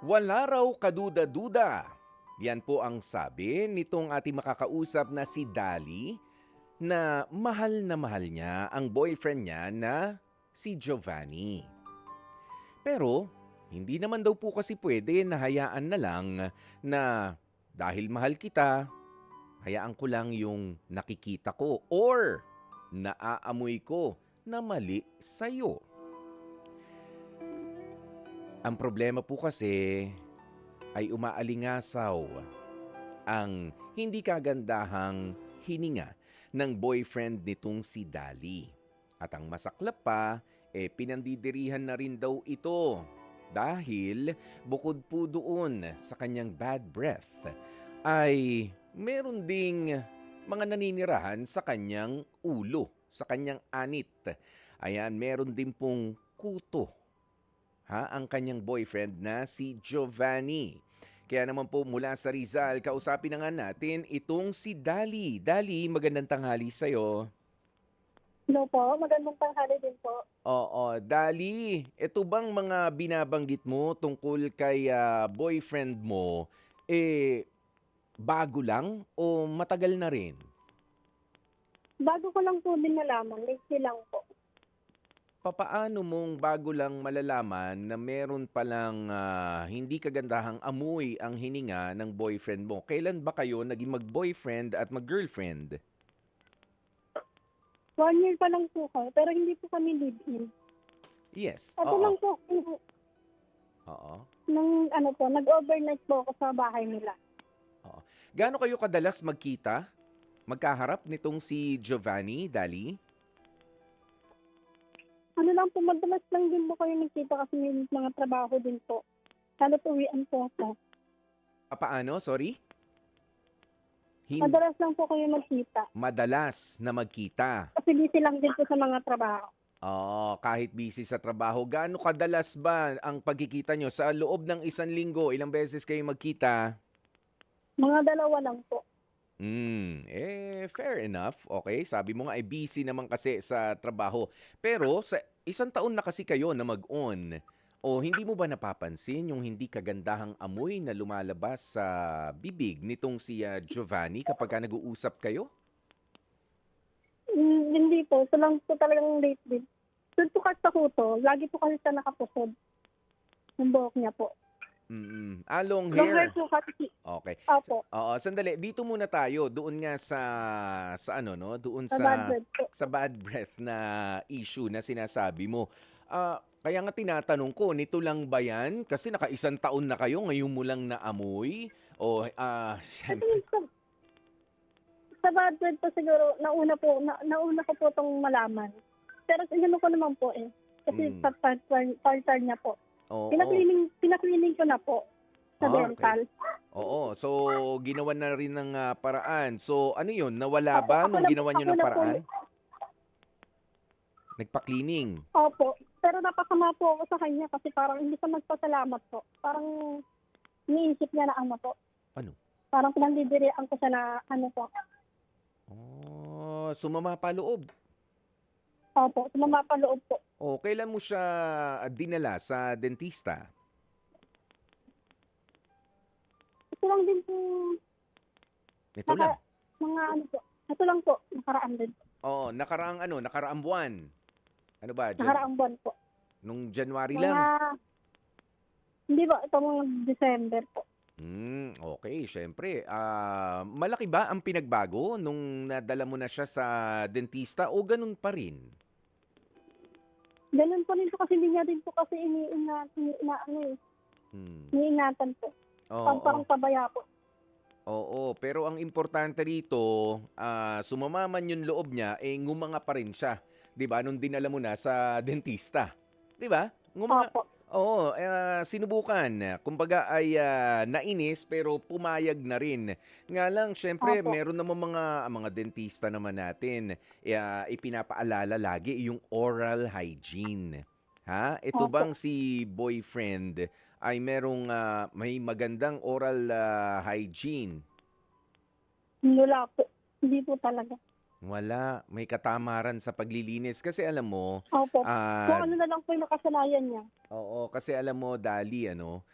Wala raw kaduda-duda. Yan po ang sabi nitong ating makakausap na si Dali na mahal niya ang boyfriend niya na si Giovanni. Pero hindi naman daw po kasi pwede na hayaan na lang na dahil mahal kita, hayaan ko lang yung nakikita ko or naaamoy ko na mali sa'yo. Ang problema po kasi ay umaalingasaw ang hindi kagandahang hininga ng boyfriend nitong si Dali. At ang masaklap pa, pinandidirihan na rin daw ito dahil bukod po doon sa kanyang bad breath ay meron ding mga naninirahan sa kanyang ulo, sa kanyang anit. Ayan, meron din pong kuto ang kanyang boyfriend na si Giovanni. Kaya naman po mula sa Rizal, kausapin na nga natin itong si Dali. Dali, magandang tanghali sa'yo. Hello po, magandang tanghali din po. Oo, Dali, ito bang mga binabanggit mo tungkol kay boyfriend mo, bago lang o matagal na rin? Bago ko lang po din nalaman, lately lang po. Papaano mong bago lang malalaman na meron palang hindi kagandahang amoy ang hininga ng boyfriend mo? Kailan ba kayo naging mag-boyfriend at mag-girlfriend? 1 year pa lang po kami, pero hindi po kami live-in. Yes, Ito oo. lang po, Oo, nag-overnight po ako sa bahay nila. oo. Gaano kayo kadalas magkita? Magkaharap nitong si Giovanni, Dali? Ano lang po, madalas lang din po kayo nagkita kasi may mga trabaho din po. Lalo't uwian po ako. Paano? Sorry? Madalas lang po kayo magkita. Madalas na magkita. Kasi busy lang din po sa mga trabaho. Oo, kahit busy sa trabaho. Gaano kadalas ba ang pagkikita nyo? Sa loob ng 1 linggo, ilang beses kayo magkita? Mga dalawa lang po. Fair enough. Okay, sabi mo nga, busy naman kasi sa trabaho. Pero sa 1 taon na kasi kayo na mag-on. O hindi mo ba napapansin yung hindi kagandahang amoy na lumalabas sa bibig nitong si Giovanni kapag nag-uusap kayo? Hindi po, ito lang po talagang late din. Doon po kasi sa kuto, lagi po kasi siya nakapusod. Yung buhok niya po. Long Long hair hair. po kasi. Okay. Opo, Oo, sandali. Dito muna tayo. Doon nga sa ano no, doon sa bad sa word po. bad breath na issue na sinasabi mo. Kaya nga tinatanong ko, nito lang ba 'yan? Kasi naka 1 taon na kayo, ngayon mo lang naamoy? O Ito syempre. yung sa bad word po siguro, nauna ko po itong malaman. Pero inano ko naman po eh. Kasi Mm, sa partner niya po. oo. Pinaklining ko na po sa Okay. dental. Oo, so ginawan na rin ng paraan. So ano 'yun, nawala Opo, ba nung ginawa niyo ako ng na po, paraan? Nagpa-cleaning? opo. Pero napakama po ako sa kanya kasi parang hindi siya magpasalamat po. Parang iniisip niya na ano po. Ano? Parang pinandidirian ko siya na ano po. Oh, sumama pa loob. Opo, sumamapaloob po. Oh, kailan mo siya dinala sa dentista? Ito lang din po, Ito lang. mga ano po. Ito lang po, nakaraan din. Oo, nakaraang buwan. Ano ba, Nakaraang buwan po. nung January Mga, lang? hindi po, ito mga December po. Okay, syempre. Malaki ba ang pinagbago nung nadala mo na siya sa dentista o ganun pa rin? Ganun po rin po kasi hindi niya din po kasi Hmm. iniingatan po. Oo, Parang pabaya po. oo. Pero ang importante rito, sumama man yung loob niya, ngumanga pa rin siya. 'Di ba? Nung dinala mo na sa dentista. 'Di ba? Ngumanga. Opo. Oo, sinubukan. Kumbaga ay nainis pero pumayag na rin. Nga lang, syempre, Opo. meron naman mga dentista naman natin, ipinapaalala lagi yung oral hygiene. Ha? Ito Opo. bang si boyfriend ay may magandang oral hygiene? Wala po. Hindi po talaga. Wala, may katamaran sa paglilinis kasi alam mo, Opo. Kung ah ano na lang po yung nakasanayan niya. oo, kasi alam mo, Dali, ano,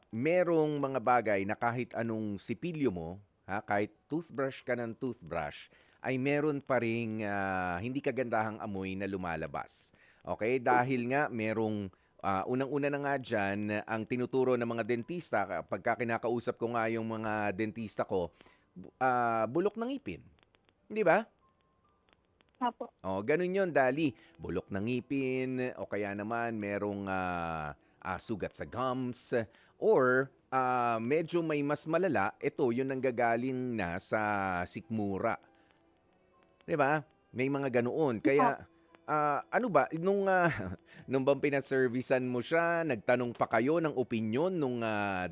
merong mga bagay na kahit anong sipilyo mo, kahit toothbrush ka ng toothbrush, ay meron pa ring hindi kagandahang amoy na lumalabas. Okay? Dahil nga merong unang-una na nga dyan, ang tinuturo ng mga dentista, pagka kinakausap ko nga yung mga dentista ko, bulok ng ngipin. Di ba? Apo. Oh, ganun yon, Dali. Bulok ng ngipin, o kaya naman merong sugat sa gums, or medyo may mas malala, ito yung nanggagaling na sa sikmura. 'Di ba? May mga ganoon. Kaya ano ba nung nung bang pinaservisan mo siya, nagtanong pa kayo ng opinyon nung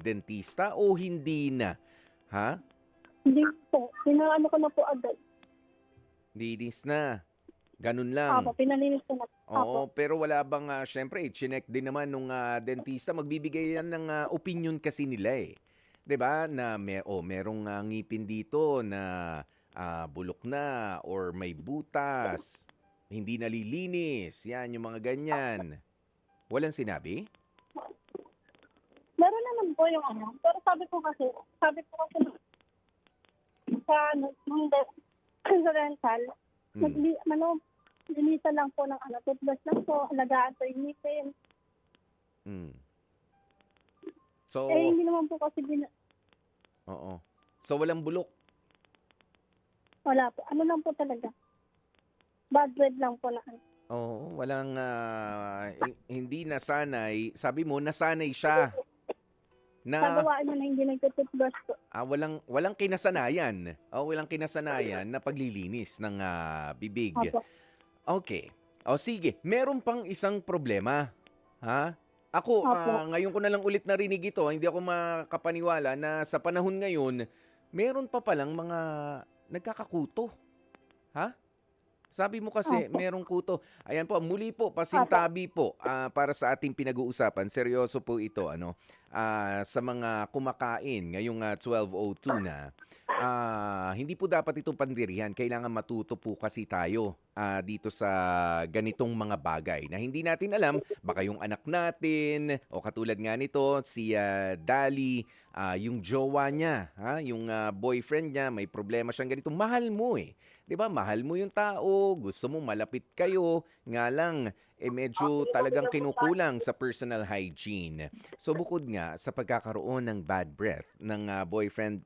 dentista o hindi na? Ha? Hindi po. Pinaano ko na po agad. Linis na. Ganun lang. Apo, pinalinis ko na. Oo, Apo. pero wala bang syempre, chinek din naman nung dentista, magbibigay yan ng opinion kasi nila eh. 'Di ba? Na merong ngipin dito na bulok na or may butas, hindi nalilinis. Yan yung mga ganyan. Walang sinabi? Meron naman po yung ano. Pero sabi ko kasi sa sa rental, Mm. linisan lang po ng toothbrush lang po, alagaan po yung ngipin. Mm. So, Hindi naman po kasi oo. So walang bulok. wala po. Ano lang po talaga. Bad breath lang po na Oo, walang hindi nasanay. Sabi mo nasanay siya na Nagawain mo na hindi nagtutoothbrush po. walang kinasanayan. Walang kinasanayan na paglilinis ng bibig. Opo. Okay. O sige, meron pang isang problema. Ha? Ako, Opo. ngayon ko na lang ulit narinig ito. Hindi ako makapaniwala na sa panahon ngayon, meron pa palang mga nagkakakuto. Ha? Sabi mo kasi, Opo. merong kuto. Ayan po, muli po, pasintabi po para sa ating pinag-uusapan. Seryoso po ito, sa mga kumakain ngayong 12:02 na. Hindi po dapat ito pandirihan. Kailangan matuto po kasi tayo dito sa ganitong mga bagay na hindi natin alam. Baka yung anak natin, o katulad nga nito, si Dali, yung jowa niya, yung boyfriend niya, may problema siyang ganito. Mahal mo eh. 'Di ba? Mahal mo yung tao, gusto mo malapit kayo, nga lang medyo talagang kinukulang sa personal hygiene. So bukod nga sa pagkakaroon ng bad breath ng boyfriend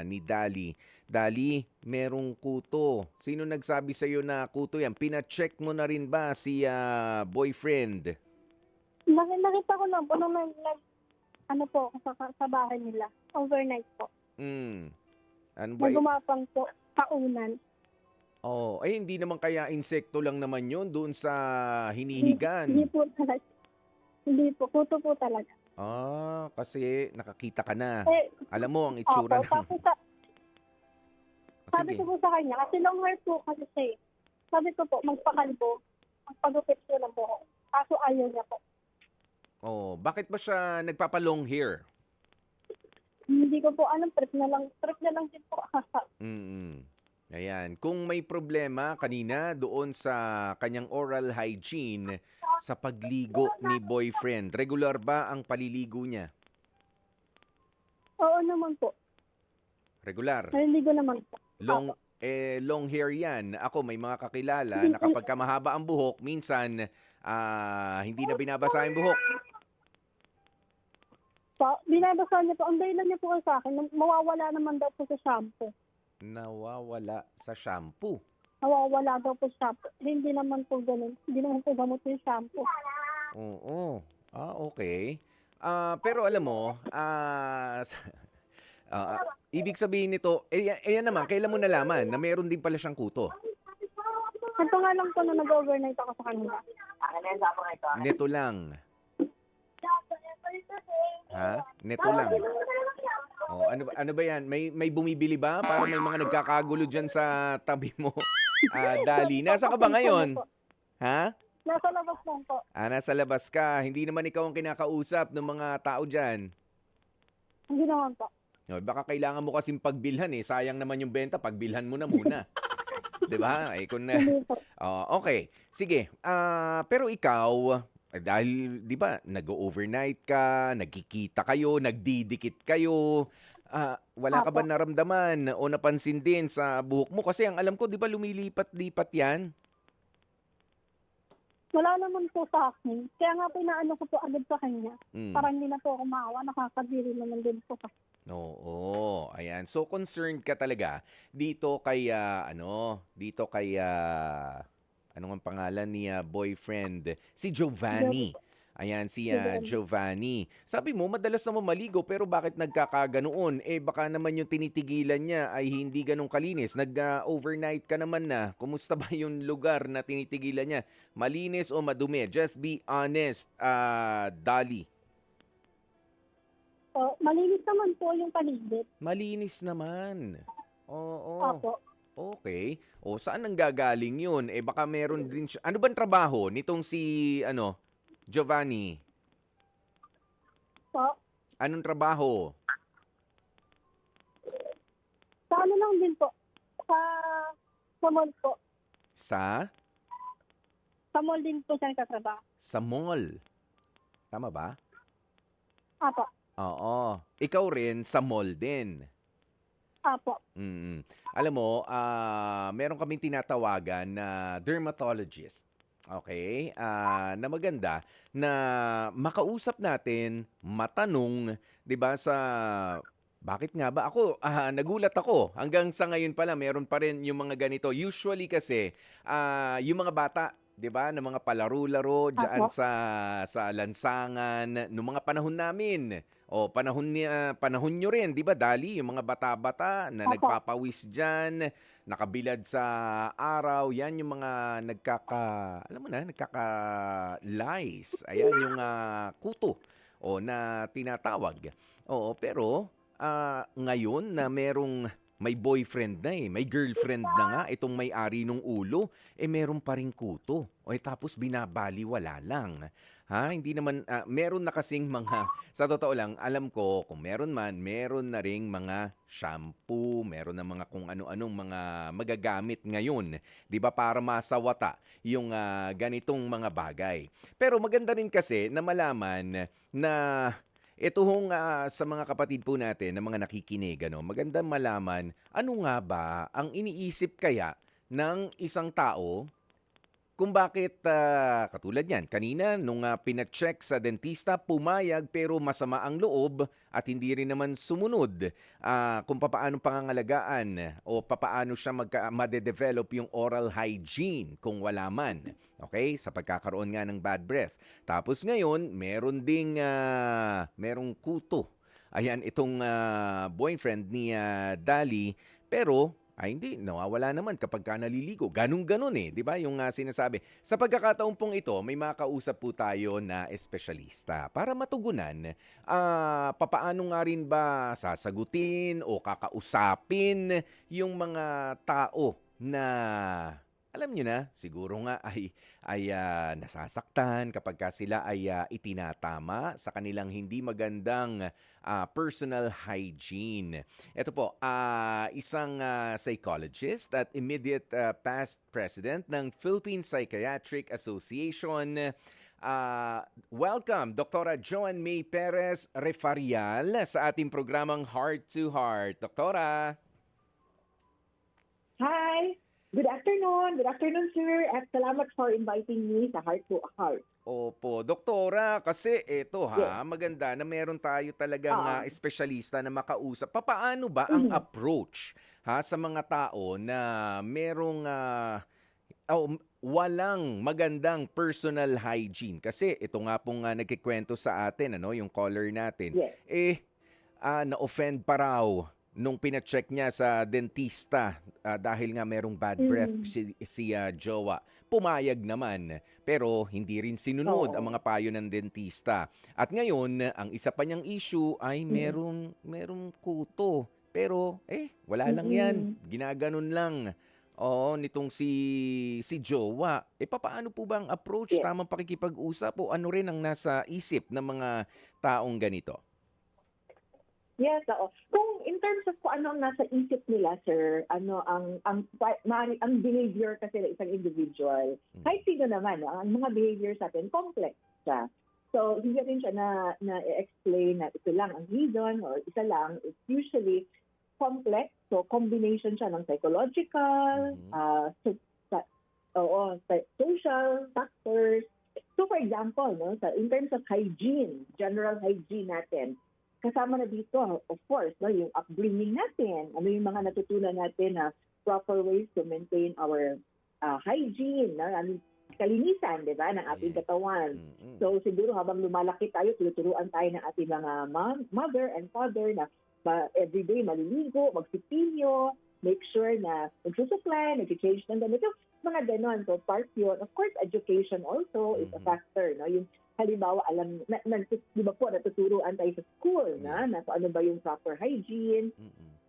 ni Dali, merong kuto. Sino nagsabi sa iyo na kuto yan? Pina-check mo na rin ba si boyfriend? Nakita ko lang po nung ano po sa bahay nila. Overnight po. Ano ba? Nagumapang po kaunan. Hindi naman kaya insekto lang naman yun doon sa hinihigan. Hindi po talaga. Hindi po. Kuto po talaga. Kasi nakakita ka na. Eh, Alam mo ang itsura opo, ng... tapos sabi Sige. ko po sa kanya, kasi long hair po kasi siya eh. Sabi ko po, magpakalbo, magpagupit siya ng buhok. Kaso ayaw niya po. Bakit ba siya nagpapa-long hair? Hindi ko po alam, trip na lang din po. Ayan. Kung may problema kanina doon sa kanyang oral hygiene sa pagligo ni boyfriend, regular ba ang paliligo niya? Oo naman po. Regular. Naliligo naman po. Long hair yan. Ako, may mga kakilala na kapag mahaba ang buhok, minsan hindi na binabasa yung buhok. Binabasa niya po. Ang dahilan niya po sa akin, mawawala naman daw po sa shampoo. Nawawala sa shampoo. Nawawala daw po sa shampoo. Hindi naman po ganun. Hindi naman po gamot yung shampoo. Oo. Okay. Pero alam mo, ibig sabihin nito, yan naman, kailan mo nalaman na meron din pala siyang kuto? Ito nga lang po na nag-overnight ako sa kanila. Neto lang. Neto lang. Ano ba yan? May bumibili ba? Para may mga nagkakagulo dyan sa tabi mo. Dali, nasa ka ba ngayon? Ha? Nasa labas lang po. Nasa labas ka. Hindi naman ikaw ang kinakausap ng mga tao dyan. Hindi naman po. Baka kailangan mo kasing pagbilhan eh. Sayang naman yung benta, pagbilhan mo na muna. 'Di ba? Okay. Sige. Pero ikaw, Dahil 'di ba, nag-o-overnight ka, nagkikita kayo, nagdidikit kayo. Wala ka ba Opo. naramdaman o napansin din sa buhok mo? Kasi ang alam ko 'di ba lumilipat-lipat 'yan? Wala naman po sa akin. Kaya nga pinaano ko po agad sa kanya. Hmm. Para hindi na po ako maawa, nakakadiri naman din po kasi. Oo, ayan. So concerned ka talaga dito kay dito kay ano ngang pangalan ni boyfriend, si Joke Giovanni. po. Ayan si Joke. Giovanni. Sabi mo madalas naman maligo pero bakit nagkakaganoon? Eh baka naman yung tinitigilan niya ay hindi ganun kalinis. Nag-overnight ka naman na. Kumusta ba yung lugar na tinitigilan niya? Malinis o madumi? Just be honest, Dali. So, malinis naman po yung paligid. Malinis naman. Oo. Opo. Okay. O saan nanggagaling yun? Eh baka meron din siya. Ano bang trabaho nitong si Giovanni? So, Anong trabaho? sa ano lang din po. Sa, sa mall po. Sa? Sa mall din po siya nagtatrabaho. Sa mall. Tama ba? Opo. Oo. Ikaw rin sa mall din. Opo. Mm. Alam mo, meron kaming tinatawagan na dermatologist. Okay? Na maganda na makausap natin, matanong, 'di ba sa bakit nga ba ako nagulat ako hanggang sa ngayon pala meron pa rin yung mga ganito. Usually kasi yung mga bata 'di ba ng mga palaro-laro diyan Opo. sa lansangan nung mga panahon namin. O panahon nyo rin, 'di ba, Dali, yung mga bata-bata na Opo. nagpapawis diyan, nakabilad sa araw, 'yan yung mga alam mo na, nagkaka-lice. Ayan yung kuto o na tinatawag. Oo, pero ngayon na may boyfriend na may girlfriend na nga itong may-ari nung ulo, meron pa ring kuto. Tapos binabaliwala lang. Ha, hindi naman meron na kasing mga sa totoo lang, alam ko kung meron man, meron na ring mga shampoo, meron na mga kung ano-anong mga magagamit ngayon, 'di ba, para masawata yung ganitong mga bagay. Pero maganda rin kasi na malaman na ito hong sa mga kapatid po natin na mga nakikinig, magandang malaman ano nga ba ang iniisip kaya ng isang tao kung bakit katulad niyan, kanina nung pina-check sa dentista, pumayag pero masama ang loob at hindi rin naman sumunod kung papaano pangangalagaan o papaano siya made-develop yung oral hygiene kung wala man. Okay? Sa pagkakaroon nga ng bad breath. Tapos ngayon, merong kuto. Ayan, itong boyfriend ni Dali. Pero hindi, nawawala naman kapag ka naliligo. Ganun-ganun 'di ba? Yung sinasabi. Sa pagkakataon pong ito, may makausap po tayo na espesyalista para matugunan papaano nga rin ba sasagutin o kakausapin yung mga tao na alam nyo na, siguro nga ay nasasaktan kapag ka sila ay itinatama sa kanilang hindi magandang personal hygiene. Ito po, isang psychologist at immediate past president ng Philippine Psychiatric Association. Welcome, Dr. Joan May Perez Refarial sa ating programang Heart to Heart. Doktora! Hi! Good afternoon. Good afternoon, sir. At salamat for inviting me sa Heart to Heart. Opo, doktora, kasi eto Yes. maganda na meron tayo talagang Oo. espesyalista na makausap. Papaano ba ang Mhm. approach sa mga tao na merong walang magandang personal hygiene? Kasi ito nga pong nagkikwento sa atin, yung caller natin, Yes. na-offend pa raw nung pina-check niya sa dentista dahil nga merong bad breath Mhm. si jowa. Pumayag naman pero hindi rin sinunod ang Oo. mga payo ng dentista. At ngayon, ang isa pa niyang issue ay Mhm. merong kuto. Pero wala lang 'yan. Mhm. Ginaganon lang. Oo, nitong si jowa. Papaano po ba ang approach? Yes. Tamang pakikipag-usap o ano rin ang nasa isip ng mga taong ganito? Yes, oo. Kung in terms of kung ano ang nasa isip nila, sir, ang behavior kasi ng isang individual, Mm. kahit sino naman, ang mga behaviors natin, complex. siya. So, hindi rin siya na-explain na ito lang ang reason or isa lang. It's usually complex. So, combination siya ng psychological, social factors. So, for example, no, in terms of hygiene, general hygiene natin, kasama na dito, of course, no, yung upbringing natin. Ano yung mga natutunan natin na proper ways to maintain our hygiene, no? Kalinisan, di ba, ng ating katawan. So, siguro habang lumalaki tayo, tuturuan tayo ng ating mga mother and father na everyday maliligo, magsipilyo, make sure na nagsusupply, nag-change ng damit. So, mga ganon. So, part yun. Of course, education also is a factor. No? Yung halimbawa, di ba po, natuturuan tayo sa school na kung ano ba yung proper hygiene.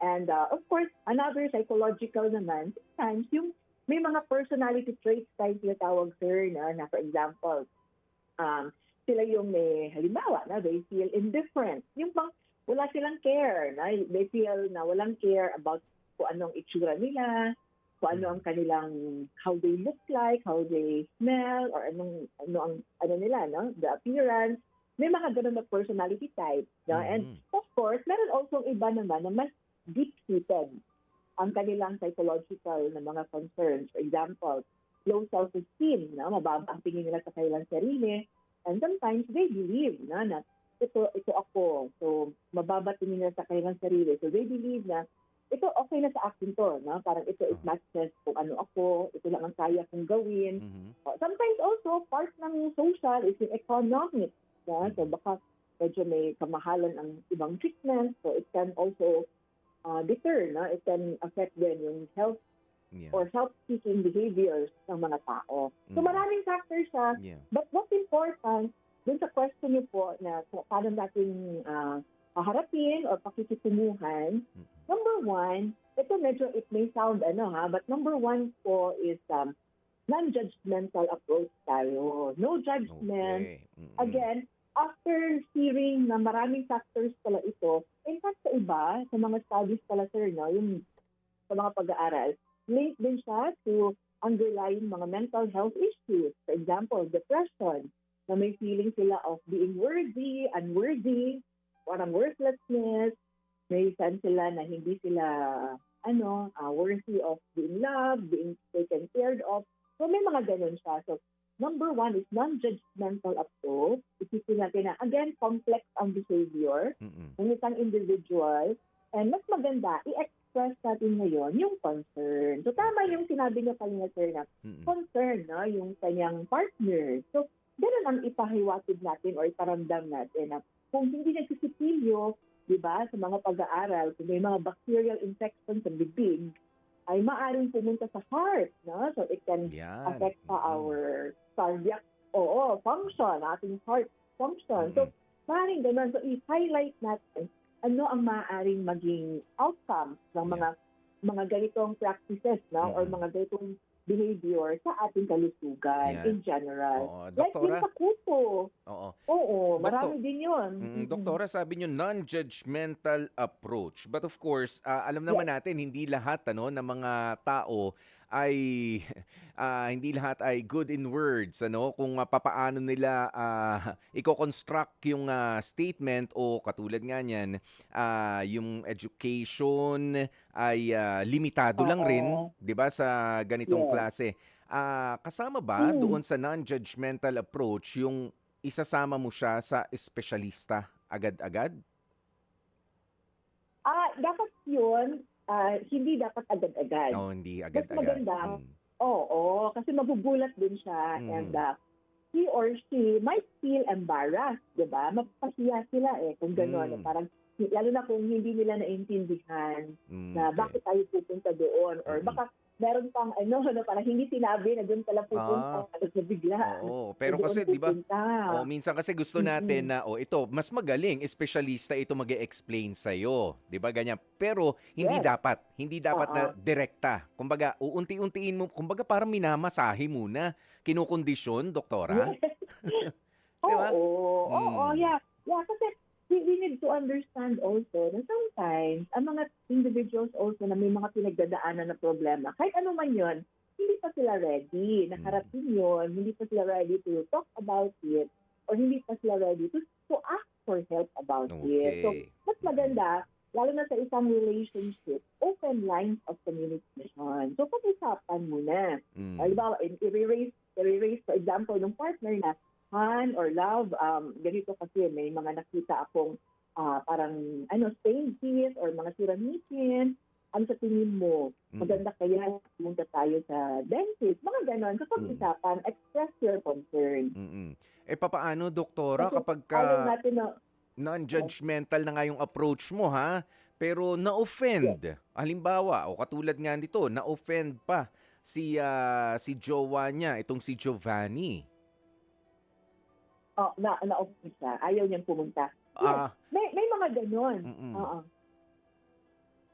And of course, another psychological naman, sometimes yung may mga personality traits tayo tinatawag, sir, na for example, sila yung may, halimbawa, na they feel indifferent. Yung bang wala silang care. Na they feel na walang care about kung anong itsura nila, kung ano ang kanilang, how they look like, how they smell, or ano nila, no? The appearance. May mga ganun na personality type. No? And of course, meron also iba naman na mas deep-seated ang kanilang psychological na mga concerns. For example, low self-esteem, no? Mababa ang tingin nila sa kanilang sarili. And sometimes they believe na ito ako. So, mababa tingin nila sa kanilang sarili. So, they believe na ito okay na sa akin to. No? Parang ito is not just kung ano ako. Ito lang ang kaya kong gawin. Sometimes also, part ng social is yung economic. No? So, baka medyo may kamahalan ang ibang treatment. So, it can also deter, no? It can affect din yung health or self-seeking behaviors ng mga tao. So maraming factors siya. But what's important, dun sa question niyo po na paano natin haharapin or pakikitunguhan, number one, ito medyo it may sound but number one po is non-judgmental approach tayo. No judgment. Again, after hearing na maraming factors pala ito, in fact sa iba, sa mga studies pala sir, no, yung sa mga pag-aaral, linked din siya to underlying mga mental health issues. For example, depression, na may feeling sila of being worthy, unworthy, parang worthlessness, may sense sila na hindi sila worthy of being loved, being taken care of. So may mga ganun siya. So number one is non-judgmental approach. Isipin natin na, again, complex ang behavior ng isang individual. And mas maganda, i-express natin ngayon yung concern. So, tama yung sinabi niya kanina, sir, na concern, no? Yung kanyang partner. So, ganun ang ipahiwatig natin or iparamdam natin na kung hindi nagsisipilyo, di ba, sa mga pag-aaral, kung may mga bacterial infection sa bibig, ay maaring pumunta sa heart, no? So it can affect our cardiac function, ating heart function. So maaring ganun. So i-highlight natin ano ang maaaring maging outcome ng mga ganitong practices, no? Or mga ganitong behavior sa ating kalusugan in general. Like yung Doktora, sa kuto. Oo, marami din yun. Doktora, sabi niyo non-judgmental approach. But of course, alam naman natin hindi lahat ng mga tao ay hindi lahat ay good in words, kung papaano nila i-construct yung statement o katulad nga niyan, yung education ay limitado lang rin, 'di ba, sa ganitong klase. Kasama ba doon sa non-judgmental approach yung isasama mo siya sa espesyalista agad-agad? Dapat yun, hindi dapat agad-agad. Hindi Mas agad-agad. maganda, kasi magugulat din siya and he or she might feel embarrassed, di ba? Mapapahiya sila kung gano'n. Parang, lalo na kung hindi nila naintindihan na bakit tayo pupunta doon or baka meron pang parang hindi sinabi na doon pala pupunta at bigla. Pero kasi 'di ba? Minsan kasi gusto natin na ito mas magaling espesyalista ito mag-e-explain sa iyo, 'di ba ganyan. Pero hindi dapat na direkta. Kumbaga uunti-untiin mo, kumbaga parang minamasahe muna, kinukondisyon, doktora. Di ba? Kasi we need to understand also na sometimes ang mga individuals also na may mga pinagdadaanan na problema, kahit ano man yun, hindi pa sila ready na harapin yun, hindi pa sila ready to talk about it. or hindi pa sila ready to ask for help about it. So, Okay. mas maganda, lalo na sa isang relationship, open lines of communication. So, pag-usapan mo na. Mm. Halimbawa, i-raise, for example, ng partner na, Han or love, ganito kasi may mga nakita akong parang stained teeth or mga siramitin. Ano sa tingin mo? Maganda kaya pumunta tayo sa dentist? Mga ganon. Sa pag-usapan, express your concern. Mm. Papaano, doktora, Kasi kapag ayaw natin na, non-judgmental na nga yung approach mo, ha? Pero na-offend. Halimbawa, o katulad nga nito, na-offend pa si jowa niya, itong si Giovanni. na-open siya. Ayaw niyang pumunta. Ah, Yes, may mga ganon. mm. Oo.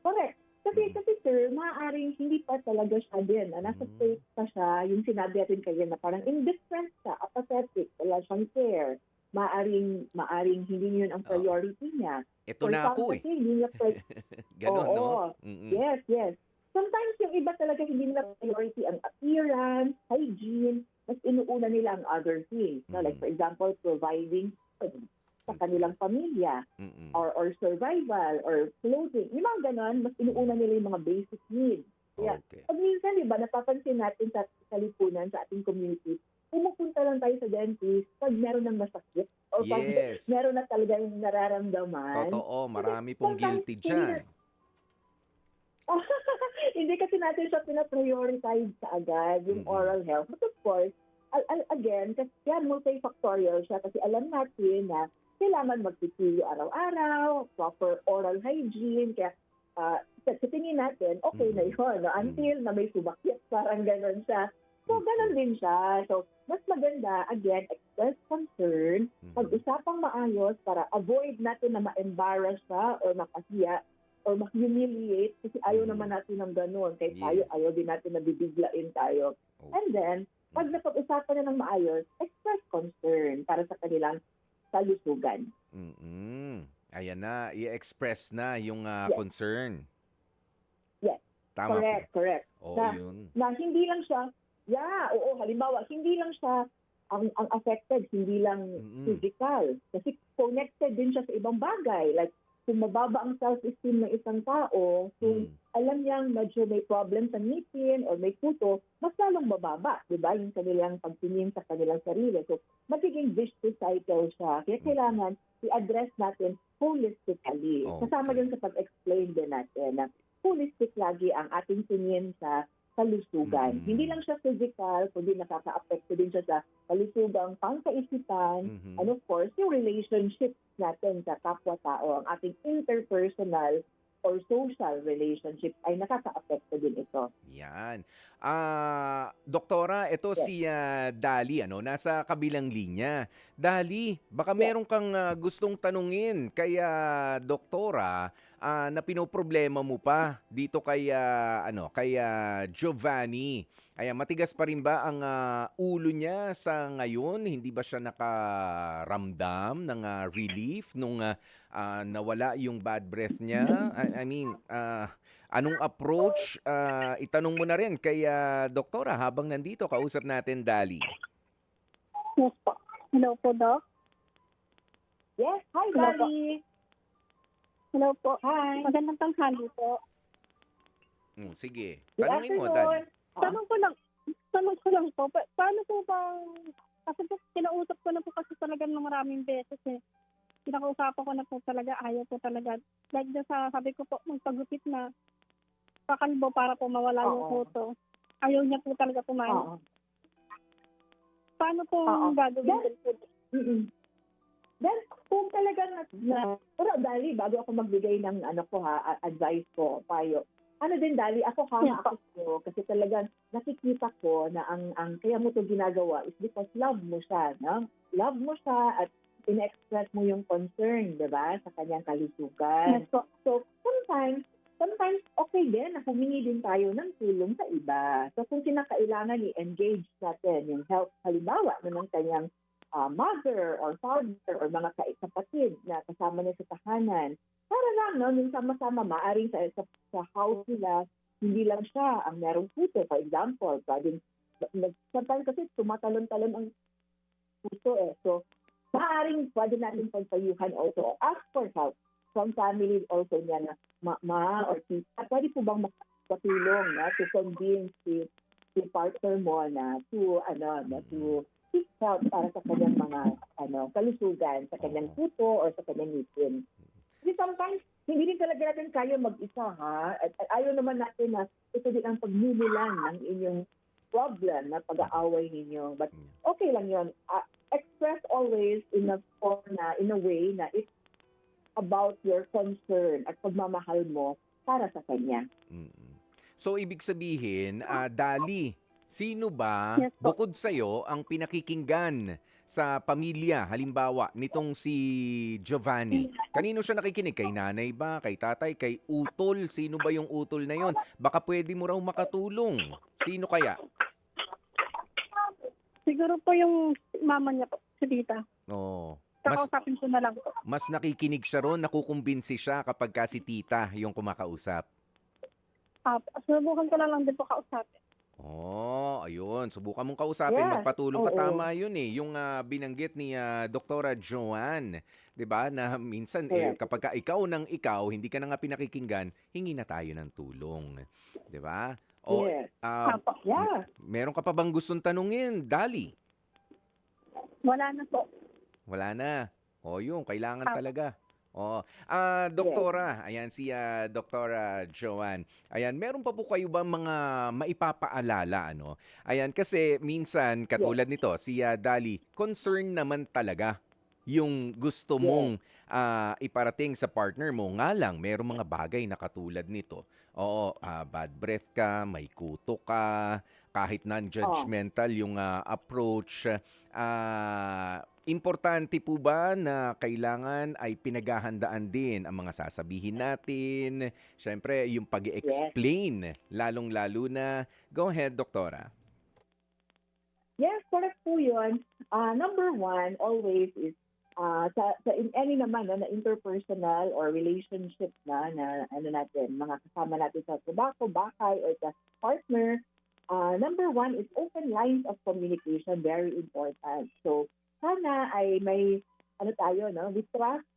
Correct. Kasi sir, maaaring hindi pa talaga siya din. Nasa state pa siya, yung sinabi natin kayo na parang indifferent siya, apathetic, wala siyang care. Maaring hindi yun ang priority niya. Ito For na some ako kasi, hindi niya Ganon, no? Oo. Mm-mm. Yes. Sometimes yung iba talaga hindi nila priority ang appearance, hygiene, mas inuuna nila ang other things. No? Like for example, providing food sa kanilang pamilya Mm-mm. or survival or clothing. Yung mga ganon, mas inuuna nila yung mga basic needs. Kaya, Okay. pag minsan, di ba, napapansin natin sa lipunan, sa ating community, pumupunta lang tayo sa dentist pag meron ng masakit or pag Yes. meron na talagang nararamdaman. Totoo, marami pong sometimes guilty hindi dyan. hindi kasi natin siya pina-prioritize kaagad, yung oral health. But of course, again, kasi yan, multifactorial siya kasi alam natin na kailangan magtitiyo araw-araw, proper oral hygiene, kaya sa tingin natin, okay na yun. No? Until na may sumakit, parang gano'n siya. So, gano'n din siya. So, mas maganda, again, express concern, pag-usapang maayos para avoid natin na ma-embarrass siya or makahiya or ma-humiliate kasi ayaw naman natin ng gano'n. Kaya tayo, ayaw din natin na bibiglain tayo. And then, pag napag-usapan na ng maayos, express concern para sa kanilang kalusugan. Ayan na, i-express na yung concern. Yes. Tama Correct. po. Yun. Na hindi lang siya, halimbawa, hindi lang siya ang affected, hindi lang physical. Kasi connected din siya sa ibang bagay. Like, kung mababa ang self-esteem ng isang tao, kung alam niyang medyo may problem sa ngipin or may puto, mas lalong bababa, di ba? Yung kanilang pagtingin sa kanilang sarili. So, magiging vicious cycle siya. Kaya kailangan i-address natin holistically. Kasama din sa pag-explain din natin na holistic lagi ang ating tingin sa kalusugan. Hindi lang siya physical, kundi nakaka-apekto din siya sa kalusugang pangkaisipan, and of course, yung relationship natin sa kapwa-tao, ang ating interpersonal or social relationship ay nakaka-apekto din ito. Yan. Doktora, ito si Dali, nasa kabilang linya. Dali, baka meron kang gustong tanungin kay doktora na pinoproblema mo pa dito kay Giovanni. Matigas pa rin ba ang ulo niya sa ngayon? Hindi ba siya nakaramdam ng relief nung nawala yung bad breath niya? I mean, anong approach? Itanong mo na rin kay doktora habang nandito. Kausap natin, Dali. Yes po. Hello po, Doc. Yes, hi, Hello po. Dali. Hello po. Hi. Magandang tanghali po. Sige. Good Tanungin mo, afternoon. Dali. Tanong ko lang po, paano po bang, kasi po, kinausap ko na po kasi talaga ng maraming beses Kinakausapan ko na po talaga, ayaw po talaga. Like sabi ko po, magpagupit na pakalbo para po mawala yung kuto. Ayaw niya po talaga pumayag. Paano po gagawin din po? Then, kung talagang pero Dali, bago ako magbigay ng advice ko, payo, Dali, ako ko kasi talagang nakikita ko na ang kaya mo to ginagawa is because love mo siya, no? Love mo siya at in-express mo yung concern, di ba, sa kanyang kalusugan. Yes po. So, sometimes okay din na humingi din tayo ng tulong sa iba. So, kung kinakailangan i-engage natin yung help, halimbawa, ng kanyang mother or father or mga kapatid na kasama niya sa tahanan, para lang, no, yung sama-sama, maaring sa house nila, hindi lang siya ang merong puso. For example, sometimes kasi tumatalon-talon ang puso . So, maaaring pwede natin pagpayuhan also, ask for help from family also niya na ma or tita, pwede po bang makatulong na to convince si partner mo na to seek help para sa kanyang mga kalusugan, sa kanyang puso or sa kanyang ngipin. Kasi sometimes, hindi rin talaga natin kaya mag-isa, ha? At ayaw naman natin na ito din ang pagmumulan ng inyong problem na pag-aaway ninyo. But okay lang yun. Express always in a form na, in a way na it's about your concern at pagmamahal mo para sa kanya. Mm. So, ibig sabihin, Dali, sino ba, Yes po. bukod sa'yo, ang pinakikinggan sa pamilya, halimbawa, nitong si Giovanni? Kanino siya nakikinig? Kay nanay ba? Kay tatay? Kay utol? Sino ba yung utol na yon? Baka pwede mo raw makatulong. Sino kaya? Siguro po yung mama niya po, si tita. Oh, Kakausapin ko na lang po. mas nakikinig siya ron, nakukumbinsi siya kapag si tita yung kumakausap. Subukan ko na lang din po kausapin. Oh, ayun. Subukan mong kausapin, Yeah, magpatulong ka. oo. Tama yun eh. Yung binanggit ni Doktora Joanne, 'di ba? Na minsan Correct. kapag ka ikaw ng ikaw, hindi ka na nga pinakikinggan, hingi na tayo ng tulong, 'di ba? O Yes. Apo. Yeah. meron ka pa bang gustong tanungin, Dali? Wala na po. Wala na. O yun, kailangan Apo. talaga. Oh, doktora, ayan si Doktora Joanne. Ayan, meron pa po kayo ba mga maipapaalala ano? Ayan kasi minsan katulad nito si Dali, concern naman talaga yung gusto Yes. mong iparating sa partner mo. Nga lang, merong mga bagay na katulad nito. Oo, bad breath ka, may kuto ka, kahit non-judgmental yung approach. Importante po ba na kailangan ay pinaghahandaan din ang mga sasabihin natin? Siyempre, yung pag-explain, lalong-lalo na. Go ahead, Doktora. Yes, correct po yun. Number one, always is in any naman na interpersonal or relationship na natin, mga kasama natin sa trabaho, bahay, or sa partner, number one is open lines of communication, very important. So, sana ay may, we trust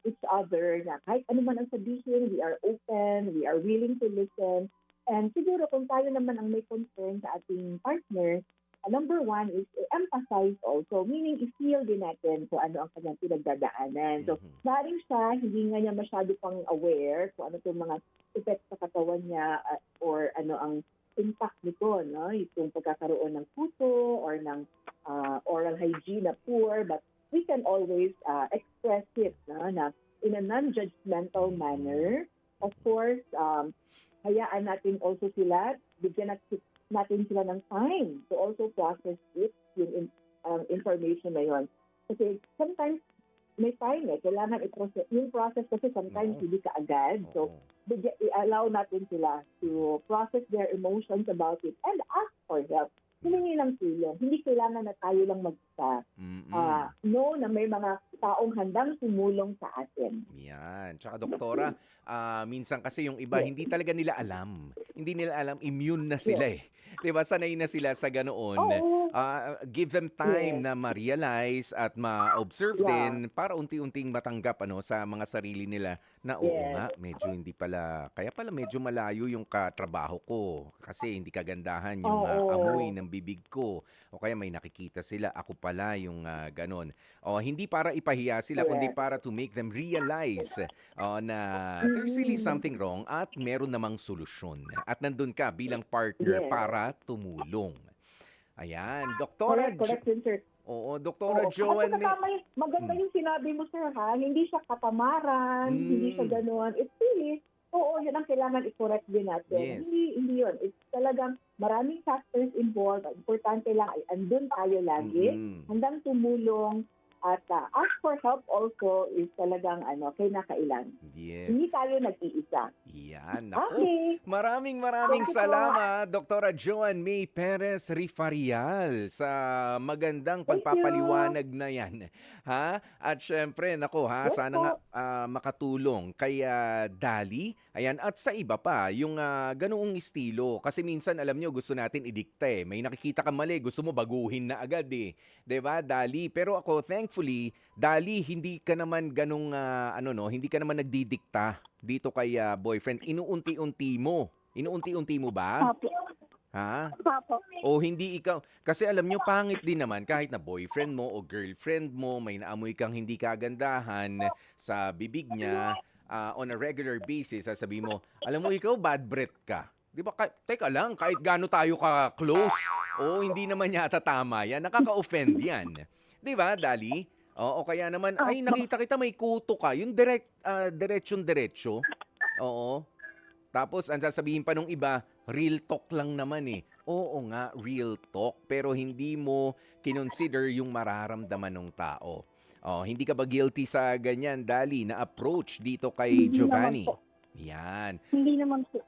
each other na kahit ano man ang sabihin, we are open, we are willing to listen. And siguro kung tayo naman ang may concern sa ating partner, number one is emphasize also, meaning i-feel din natin kung ano ang kanyang pinagdadaanan. So, maaaring siya, hindi nga niya masyado pang aware kung ano itong mga effects sa katawan niya or ano ang impact nito, no? Itong pagkakaroon ng puso or ng oral hygiene na poor, but we can always express it na in a non-judgmental manner. Of course, hayaan natin also sila, bigyan natin sila ng time to also process it, yung information na yon. Kasi sometimes may time kailangan i-process. Yung process kasi sometimes hindi ka agad. So, i-allow natin sila to process their emotions about it and ask for help. Humingi ng tulong. Hindi kailangan na tayo lang mag-isa. Know na may mga taong handang tumulong sa atin. Yan. Tsaka doktora, minsan kasi yung iba, hindi talaga nila alam. Hindi nila alam, immune na sila eh. 'Di ba? Sanay na sila sa ganoon. Oo. Give them time na ma-realize at ma-observe din para unti-unting matanggap sa mga sarili nila na oo nga, medyo hindi pala, kaya pala medyo malayo yung katrabaho ko kasi hindi kagandahan yung amoy ng bibig ko. O kaya may nakikita sila, ako pala yung ganon. O hindi para ipahiya sila, kundi para to make them realize na there's really something wrong at meron namang solusyon. At nandun ka bilang partner para tumulong. Ayan, Doktora Correct yun, sir. Oo, Doktora At Joanne. saka maganda yung sinabi mo, sir, ha? Hindi siya katamaran, hindi siya gano'n. It's really, yun ang kailangan i-correct din natin. Yes. Hindi yun. It's talagang maraming factors involved. Importante lang ay andun tayo lagi, handang tumulong, at ask for help also is talagang kinakailan. Yes. Hindi tayo nag-iisa. Yan. Naku. Okay. Maraming Thank you po. salamat, Doktora Joanne May Perez Rifarial sa magandang Thank you. pagpapaliwanag na yan. Ha? At syempre, naku ha, Yes sana po. nga makatulong kay Dali. Ayan, at sa iba pa, yung ganoong estilo. Kasi minsan, alam nyo, gusto natin idikta eh. May nakikita ka mali, gusto mo baguhin na agad eh. 'Di ba, Dali? Pero ako, thankful hopefully, Dali, hindi ka naman ganong, hindi ka naman nagdidikta dito kay boyfriend. Inuunti-unti mo ba? Opo. Ha? Opo. O hindi ikaw, kasi alam nyo, pangit din naman kahit na boyfriend mo o girlfriend mo, may naamoy kang hindi kagandahan sa bibig niya, on a regular basis, sasabihin mo, alam mo, ikaw bad breath ka. Di ba? Teka lang, kahit gaano tayo ka-close, o hindi naman yata tama yan, nakaka-offend yan. Di ba, Dali? O kaya naman, ay nakita kita may kuto ka, yung diretsyon-diretso. Oo. Tapos, ang sasabihin pa nung iba, real talk lang naman eh. Oo nga, real talk. Pero hindi mo kinonsider yung mararamdaman ng tao. Hindi ka ba guilty sa ganyan, Dali, na approach dito kay Hindi Giovanni? naman po. Yan. Hindi naman po.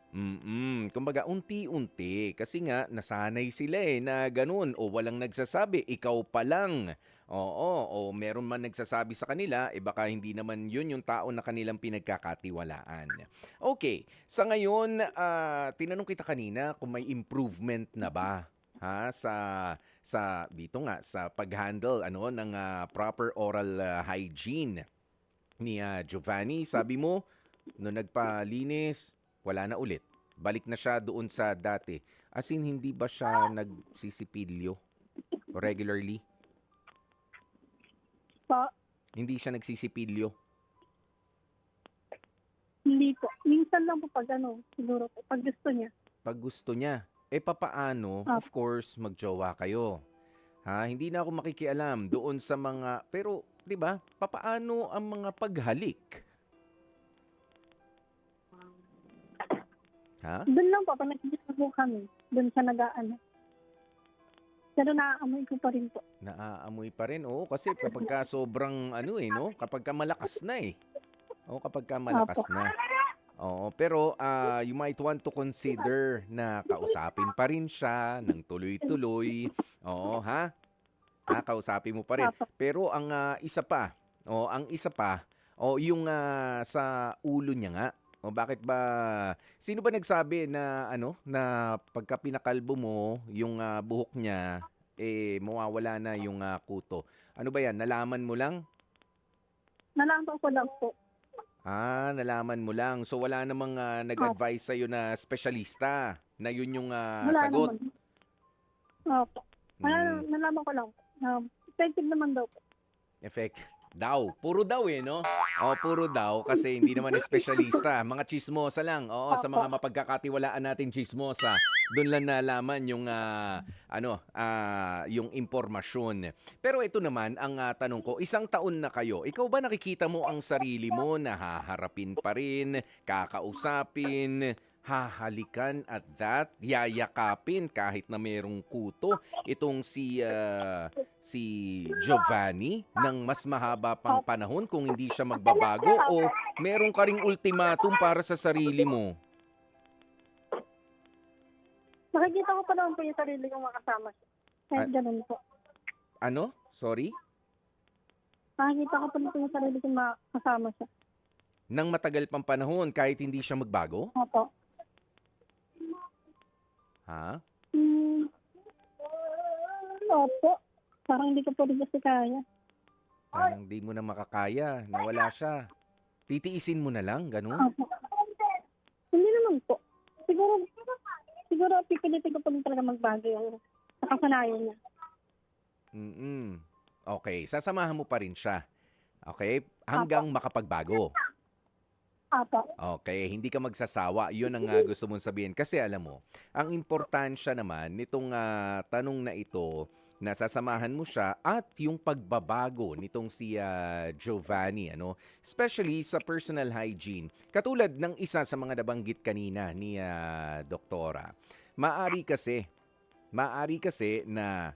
Kumbaga, unti-unti. Kasi nga, nasanay sila na ganun. O walang nagsasabi, ikaw pa lang. Oo, o meron man nagsasabi sa kanila, baka hindi naman yun yung tao na kanilang pinagkakatiwalaan. Okay, sa ngayon, tinanong kita kanina kung may improvement na ba sa dito nga sa pag-handle ng proper oral hygiene ni Giovanni. Sabi mo, nung nagpalinis, wala na ulit. Balik na siya doon sa dati. As in, hindi ba siya nagsisipilyo regularly? Po. Hindi siya nagsisipilyo. Hindi po. Minsan lang po pag siguro po, pag gusto niya. Pag gusto niya. Papaano? Of course, magjowa kayo. Hindi na ako makikialam doon sa mga, pero, di ba, papaano ang mga paghalik? Doon lang po, pag nagkikita po kami, doon sa pero naaamoy ko pa rin po. Naaamoy pa rin. Oo, kasi kapag ka sobrang kapag ka malakas na kapag ka malakas na. Oo, pero you might want to consider na kausapin pa rin siya ng tuloy-tuloy. Oo, kausapin mo pa rin. Pero ang isa pa, yung sa ulo niya nga. Bakit ba, sino ba nagsabi na na pagka pinakalbo mo yung buhok niya, mawawala na yung kuto? Ano ba yan? Nalaman mo lang? Nalaman ko lang po. Nalaman mo lang. So wala namang nag-advise sa'yo na espesyalista na yun yung Wala sagot? Naman. Opo. Nalaman ko lang. Effective naman daw po. Effect. Daw. Puro daw no? Puro daw kasi hindi naman espesyalista. Mga chismosa lang. Sa mga mapagkakatiwalaan natin chismosa. Doon lang nalaman yung yung impormasyon. Pero ito naman ang tanong ko, isang taon na kayo. Ikaw ba nakikita mo ang sarili mo na haharapin pa rin, kakausapin, hahalikan at yayakapin kahit na merong kuto itong si Giovanni ng mas mahaba pang panahon kung hindi siya magbabago, o meron ka ring ultimatum para sa sarili mo? Nakikita ko pa naman po yung sarili kong makasama siya. Kahit ganun po. Ano? Sorry? Nakikita ko pa naman po yung sarili kong makasama siya. Nang matagal pang panahon kahit hindi siya magbago? Opo. Opo. Parang hindi ko po rin kasi kaya. Parang di mo na makakaya, nawala siya. Titiisin mo na lang, ganun? Opo. Hindi naman po. Siguro pipilitin ko po rin talaga magbago yung nakasanayan niya. Okay, sasamahan mo pa rin siya. Okay? Hanggang makapagbago. Opo. Okay, hindi ka magsasawa. Yun ang gusto mong sabihin. Kasi alam mo, ang importansya naman nitong tanong na ito, na sasamahan mo siya at yung pagbabago nitong si Giovanni, especially sa personal hygiene. Katulad ng isa sa mga nabanggit kanina ni Doktora. Maari kasi na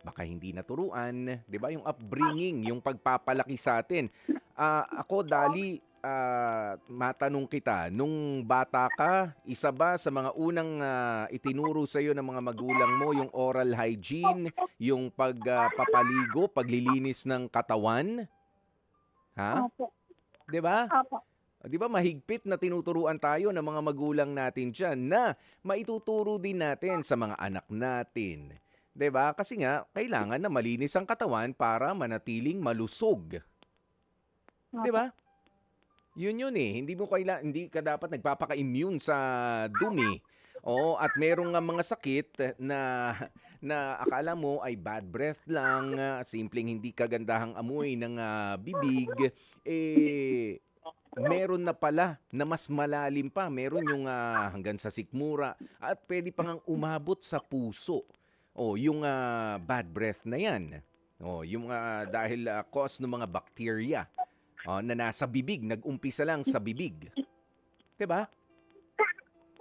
baka hindi naturuan, 'di ba? Yung upbringing, yung pagpapalaki sa atin. Ako, Dali, matanong kita, nung bata ka, isa ba sa mga unang itinuro sa iyo ng mga magulang mo yung oral hygiene, yung pagpapaligo, paglilinis ng katawan? Opo. 'Di ba? Opo. 'Di ba mahigpit na tinuturuan tayo ng mga magulang natin diyan na maituturo din natin sa mga anak natin 'Di ba? Kasi nga kailangan na malinis ang katawan para manatiling malusog, 'di Opo. ba? Yun eh, hindi ka dapat nagpapaka-immune sa dumi. Oo, at merong nga mga sakit na na akala mo ay bad breath lang, simpleng hindi kagandahang amoy ng bibig, eh meron na pala na mas malalim pa. Meron yung hanggang sa sikmura at pwede pa ngang umabot sa puso. Oh, yung bad breath na yan. Oh, yung dahil cause ng mga bacteria na nasa bibig, nag-umpisa lang sa bibig. 'Di ba?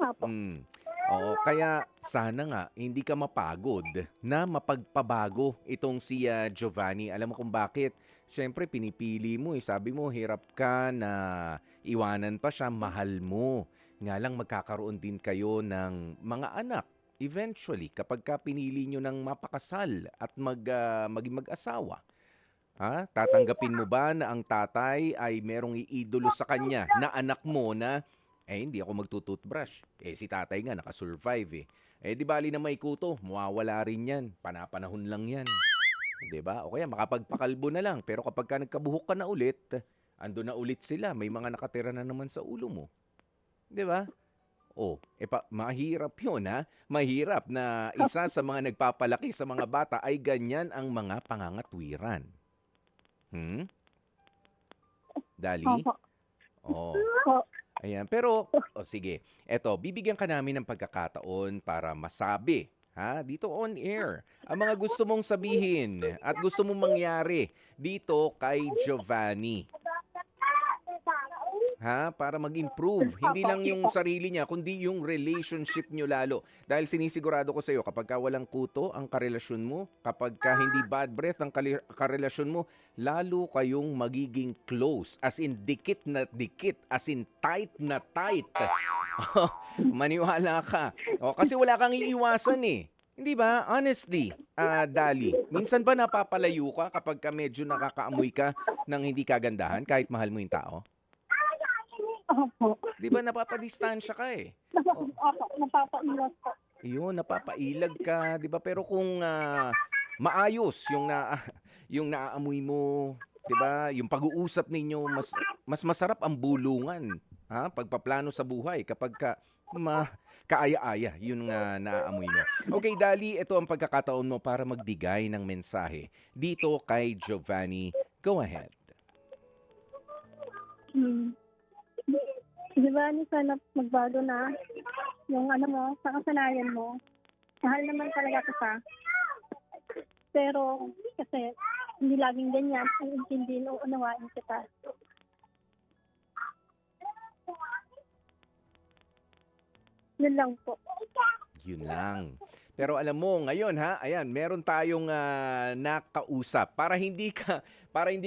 Opo. Mm. Oo, kaya sana nga hindi ka mapagod na mapagpabago itong si Giovanni. Alam mo kung bakit? Siyempre, pinipili mo eh. Sabi mo, hirap ka na iwanan pa siya, mahal mo. Nga lang magkakaroon din kayo ng mga anak. Eventually, kapag ka pinili nyo ng mapakasal at maging mag-asawa. Ha? Tatanggapin mo ba na ang tatay ay merong iidolo sa kanya na anak mo na hindi ako magtututbrush. Si tatay nga nakasurvive eh. Di bali na may kuto, mawawala rin yan. Panapanahon lang yan. 'Di ba? O kaya makapagpakalbo na lang. Pero kapag ka nagkabuhok ka na ulit, ando na ulit sila. May mga nakatira na naman sa ulo mo. 'Di ba? Mahirap yun ha. Mahirap na isa sa mga nagpapalaki sa mga bata ay ganyan ang mga pangangatwiran. Dali? Opo. Oh. Opo. Ayan. Pero, sige. Eto, bibigyan ka namin ng pagkakataon para masabi, ha? Dito on air, ang mga gusto mong sabihin at gusto mong mangyari dito kay Giovanni. Ha? Para mag-improve. Hindi lang yung sarili niya, kundi yung relationship nyo lalo. Dahil sinisigurado ko sa iyo, kapag ka walang kuto ang karelasyon mo, kapag ka hindi bad breath ang karelasyon mo, lalo kayong magiging close. As in, dikit na dikit. As in, tight na tight. Maniwala ka. Kasi wala kang iiwasan eh. Hindi ba? Honestly, Dali, minsan ba napapalayo ka kapag ka medyo nakakaamoy ka ng hindi kagandahan kahit mahal mo yung tao? Opo. Di ba napapadistansya ka eh? Opo. Napapaiwas po. Yun, napapailag ka, 'di ba? Pero kung maayos yung yung naaamoy mo, 'di ba? Yung pag-uusap ninyo mas masarap ang bulungan, ha? Pagpaplano sa buhay kapag kaaya-aya yung naaamoy mo. Okay, Dali, ito ang pagkakataon mo para magbigay ng mensahe dito kay Giovanni. Go ahead. Di ba, sana magbago na yung mo, sa kasanayan mo. Mahal naman talaga kita. Pero, kasi, hindi laging ganyan. Hindi unawain kita. Yun lang po. Yun lang. Pero alam mo, ngayon ayan, meron tayong nakausap para hindi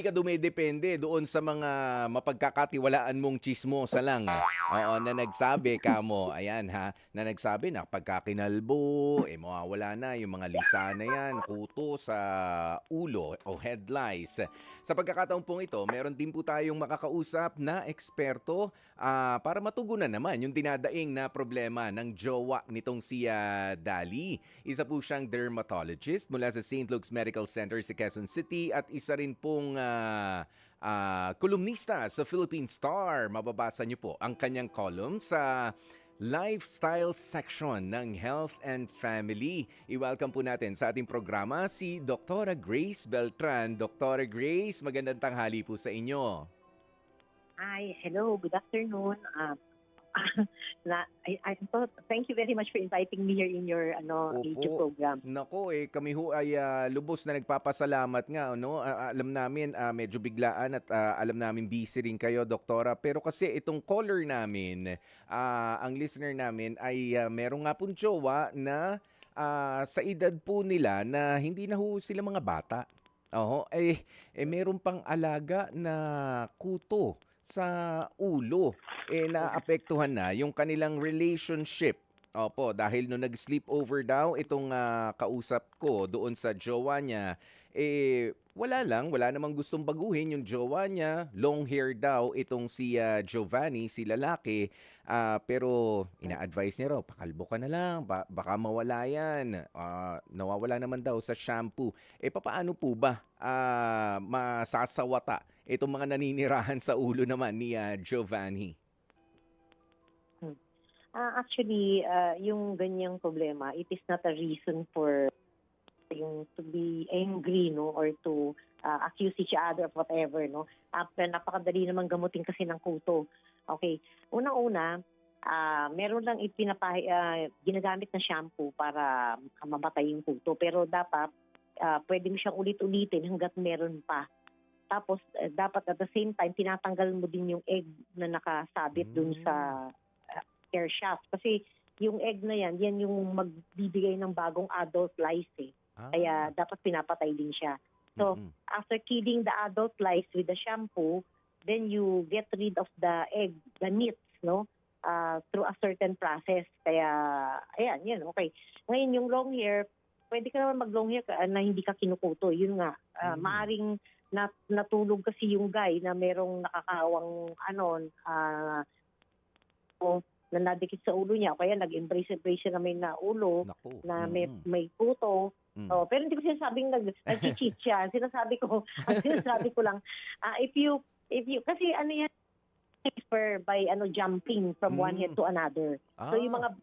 ka dumedepende doon sa mga mapagkakatiwalaan mong tsismosa lang. Oo, na nagsabi kamo, ayan na nagsabi na pagka kinalbo, mawawala na yung mga lisa na yan, kuto sa ulo o head lice. Sa pagkakataon pong ito, meron din po tayong makakausap na eksperto para matugunan naman yung dinadaing na problema ng jowa nitong si Dali. Isa po siyang dermatologist mula sa St. Luke's Medical Center sa Quezon City at isa rin pong kolumnista sa Philippine Star. Mababasa niyo po ang kanyang column sa lifestyle section ng Health and Family. I-welcome po natin sa ating programa si Dr. Grace Beltran. Dr. Grace, magandang tanghali po sa inyo. Hi, hello, good afternoon. Thank you very much for inviting me here in your radio program. Nako kami ho ay lubos na nagpapasalamat nga no. Alam namin medyo biglaan at alam namin busy rin kayo, doktora. Pero kasi itong caller namin, ang listener namin ay merong nga pong jowa na sa edad po nila na hindi na ho sila mga bata. Meron pang alaga na kuto sa ulo, naapektuhan na yung kanilang relationship. Opo, dahil nung nag-sleepover daw itong kausap ko doon sa jowa niya, Wala lang, wala namang gustong baguhin yung jowa niya. Long hair daw itong si Giovanni, si lalaki. Pero ina-advise niya raw, pakalbo ka na lang, baka mawala yan. Nawawala naman daw sa shampoo. Papaano po ba masasawata itong mga naninirahan sa ulo naman ni Giovanni? Actually, yung ganyang problema, it is not a reason for yung to be angry, no, or to accuse each other of whatever, no. Napakadali naman gamutin kasi ng kuto. Okay. Unang-una, meron lang ginagamit na shampoo para mamatay yung kuto. Pero dapat, pwede mo siyang ulit-ulitin hanggat meron pa. Tapos, dapat at the same time, tinatanggal mo din yung egg na nakasabit dun sa air shaft. Kasi yung egg na yan yung magbibigay ng bagong adult lice eh. Kaya dapat pinapatay din siya. So, after killing the adult lice with the shampoo, then you get rid of the egg, the nits, no? Through a certain process. Kaya, ayan, yan, okay. Ngayon, yung long hair, pwede ka naman mag-long hair na hindi ka kinukuto. Yun nga, maaring natulog kasi yung guy na merong nakakawang na nadikit sa ulo niya. Kaya nag-embrace siya na may ulo, Naku. na may puto. Pero hindi ko sinasabing nag-cheat siya. Sinasabi ko lang, if you, kasi ano yan, transfer by jumping from one head to another. So yung mga,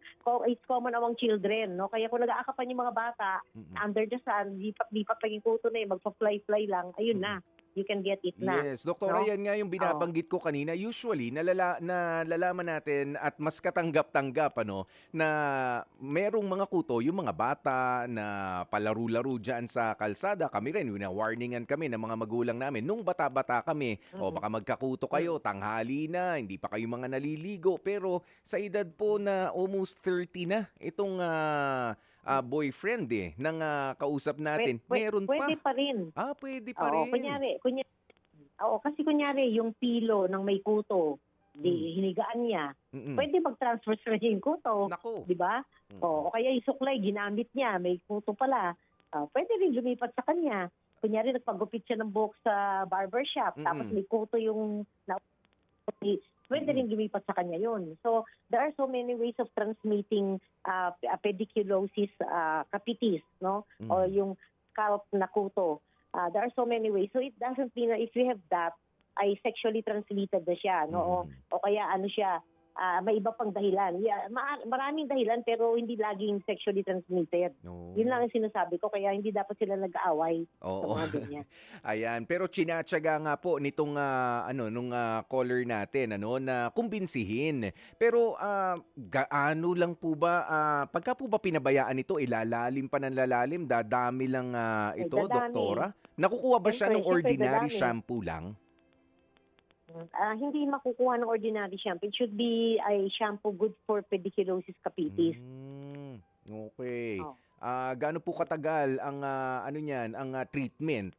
it's common among children, no? Kaya kung nag-aakapan yung mga bata, under the sun, lipat paging kuto na magpa-fly lang, ayun na. You can get it na. Yes, Doktora, no? yan nga yung binabanggit ko kanina. Usually, nalalaman natin at mas katanggap-tanggap na merong mga kuto, yung mga bata na palaro-laro dyan sa kalsada. Kami rin, warningan kami ng mga magulang namin. Nung bata-bata kami, baka magkakuto kayo, tanghali na, hindi pa kayo mga naliligo. Pero sa edad po na almost 30 na, itong boyfriend ng kausap natin, meron pa. Pwede pa rin. Pwede pa Oo, rin. kunyari yung pilo ng may kuto, hinigaan niya, pwede mag-transfer sa kanya yung kuto. Nako. Di ba? O kaya yung suklay, ginamit niya, may kuto pala. Pwede rin lumipat sa kanya. Kunyari, nagpagupit siya ng buhok sa barbershop, tapos may kuto yung pwede rin lumipat sa kanya yun. So, there are so many ways of transmitting pediculosis capitis, no? O yung scalp na kuto. There are so many ways. So, it doesn't mean na if you have that, ay sexually transmitted na siya, no? O kaya siya, may iba pang dahilan. Yeah, maraming dahilan pero hindi laging sexually transmitted. No. Yun lang ang sinasabi ko, kaya hindi dapat sila nag-aaway sa Oo. mga ganyan. Ayan, pero tsinatsaga nga po nitong nung caller natin na kumbinsihin. Pero gaano lang po ba pagka po ba pinabayaan ito, ilalalim pa ng lalalim, dadami lang ito, dadami. Doktora? Nakukuha ba siya ng Siyempre, ordinary dadami. shampoo lang? Hindi makukuha ng ordinary shampoo. It should be a shampoo good for pediculosis capitis. Okay. Oh. Gaano po katagal ang ang treatment?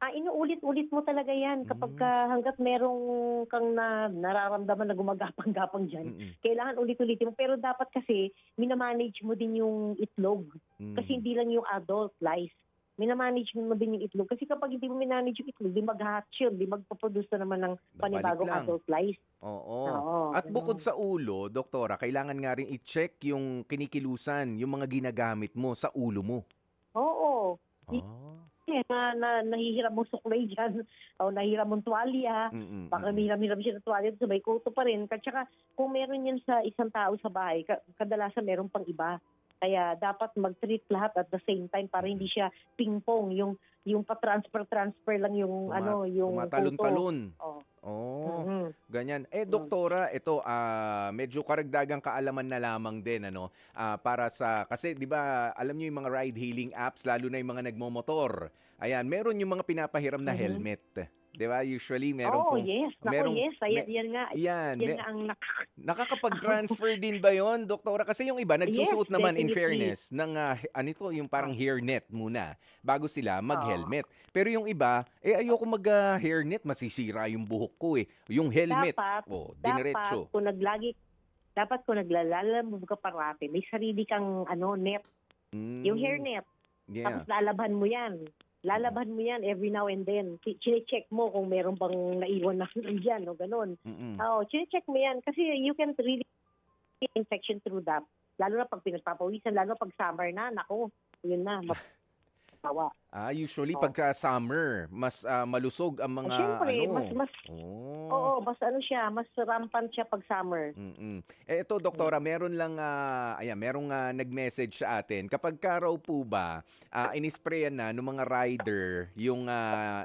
Inuulit-ulit mo talaga yan kapag hanggat merong kang nararamdaman na gumagapang-gapang dyan. Kailangan ulit-ulitin mo. Pero dapat kasi minamanage mo din yung itlog. Kasi hindi lang yung adult lice. Minamanage mo din yung itlog. Kasi kapag hindi mo minanage yung itlog, di mag-hatch yun, di magpaproduce na naman ng panibagong lang. adult lice. Oo. At bukod sa ulo, Doktora, kailangan nga rin i-check yung kinikilusan, yung mga ginagamit mo sa ulo mo. Oo. Nahihiram mong suklay dyan o nahihiram mong tuwalya. Baka nahihiram siya ng tuwalya so may kuto pa rin. At saka kung meron yan sa isang tao sa bahay, kadalasan meron pang iba. Kaya dapat mag-treat lahat at the same time para hindi siya ping-pong, yung pa-transfer lang yung yung tumatalon-talon. kuto. Ganyan. Doktora, ito medyo karagdagang kaalaman na lamang din para sa kasi 'di ba, alam niyo yung mga ride hailing apps lalo na yung mga nagmomotor. Ayan, meron yung mga pinapahiram na helmet. 'Di ba? Usually meron pong yes. Yes. Yan nga. Yan Yan nga ang nakakapag-transfer din ba 'yon, Doktora? Kasi yung iba nagsusuot Yes, naman in definitely. fairness ng yung parang hairnet muna bago sila mag-helmet. Pero yung iba, ayoko mag-hairnet, masisira yung buhok ko Yung helmet, dinerecho. Dapat kung naglalamove ka parati, may sarili kang net. Yung hairnet. Yeah. Tapos lalabhan mo yan. Lalaban mo yan every now and then. Chine-check mo kung meron bang naiwan na dyan, no? Ganun. Mm-mm. Chine-check mo yan kasi you can really get infection through that. Lalo na pag pinagpapawisan, lalo pag summer na, nako, yun na, mapawa. Usually Oh. pagka summer, mas malusog ang mga Siyempre, ano. mas, Oh. mas ano siya, mas rampant siya pag summer. Mm. Ito doktora, meron lang merong nag-message sa atin. Kapag ka raw po ba inisprayan na ng mga rider yung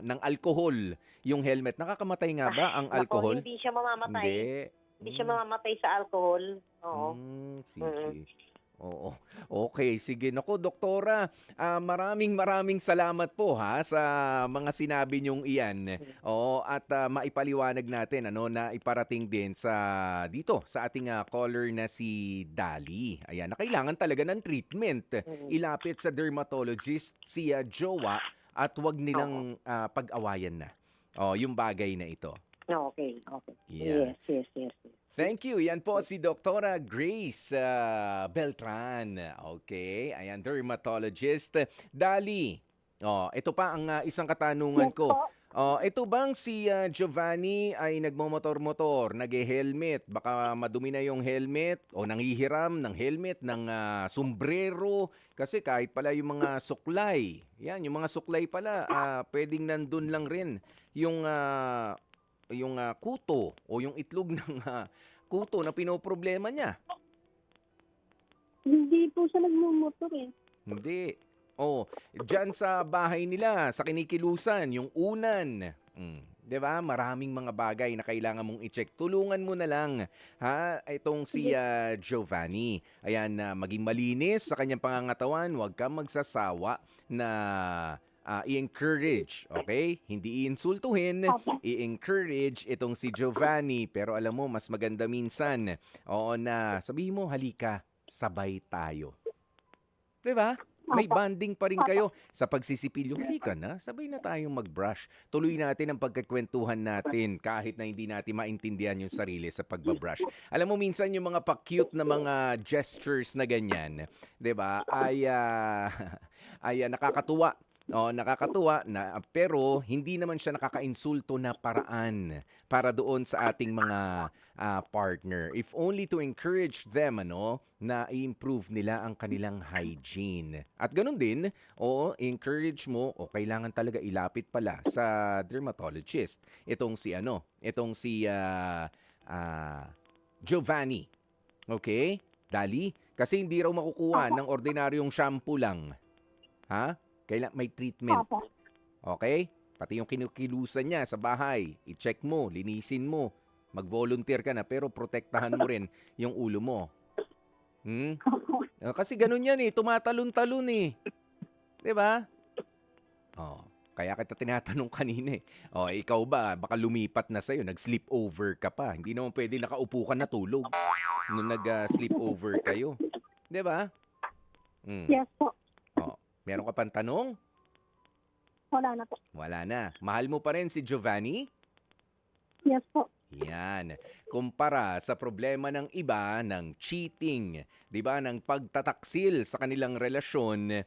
ng alcohol, yung helmet, nakakamatay nga ba ang Nako, alcohol? hindi siya mamamatay. Hindi. Hindi siya mamamatay sa alcohol. Oo. Sige. Oo. Okay, sige. Naku, doktora, maraming salamat po ha sa mga sinabi niyong iyan. Oo, at maipaliwanag natin na iparating din dito sa ating caller na si Dali. Ayan, na kailangan talaga ng treatment. Ilapit sa dermatologist si Jowa at wag nilang pag-awayan na. Yung bagay na ito. Okay. Yeah. Yes. Thank you. Yan po si Dr. Grace Beltran. Okay. Ayan, dermatologist. Dali. Ito pa ang isang katanungan Yes ko. po. Ito bang si Giovanni ay nagmomotor-motor, nag-helmet, baka madumi na yung helmet o nanghihiram ng helmet, ng sombrero, kasi kahit pala yung mga suklay, yan, yung mga suklay pala, pwedeng nandun lang rin yung kuto o yung itlog ng kuto na pinoproblema niya. Hindi po siya nagmumotor eh. Hindi. Diyan sa bahay nila, sa kinikilusan, yung unan. 'Di ba? Maraming mga bagay na kailangan mong i-check. Tulungan mo na lang, ha? Itong si Giovanni. Ayan, maging malinis sa kanyang pangangatawan. Huwag kang magsasawa na i-encourage, okay? Hindi i-insultuhin, Okay. i-encourage itong si Giovanni. Pero alam mo, mas maganda minsan, na sabihin mo, halika, sabay tayo. 'Di ba? May bonding pa rin kayo sa pagsisipilyo. Halika na, sabay na tayong mag-brush. Tuloy natin ang pagkakwentuhan natin kahit na hindi natin maintindihan yung sarili sa pagbabrush. Alam mo, minsan yung mga pa-cute na mga gestures na ganyan, 'di ba? Ay nakakatuwa. Nakakatuwa na pero hindi naman siya nakakainsulto na paraan para doon sa ating mga partner. If only to encourage them na i-improve nila ang kanilang hygiene. At ganun din, encourage mo kailangan talaga ilapit pala sa dermatologist. Itong si Giovanni. Okay? Dali, kasi hindi raw makukuha ng ordinaryong shampoo lang. Ha? Kailangan may treatment. Opo. Okay? Pati yung kinukilusan niya sa bahay, i-check mo, linisin mo. Mag-volunteer ka na pero protektahan mo rin yung ulo mo. Kasi ganun yan tumatalon-talon 'Di ba? Kaya kita tinatanong kanina ikaw ba, baka lumipat na sa'yo, nag-sleep over ka pa. Hindi naman pwede nakaupo ka na tulog nung nag-sleep over kayo. 'Di ba? Yes po. Meron ka pang tanong? Wala na po. Wala na. Mahal mo pa rin si Giovanni? Yes po. Yan. Kumpara sa problema ng iba ng cheating, 'di ba, ng pagtataksil sa kanilang relasyon.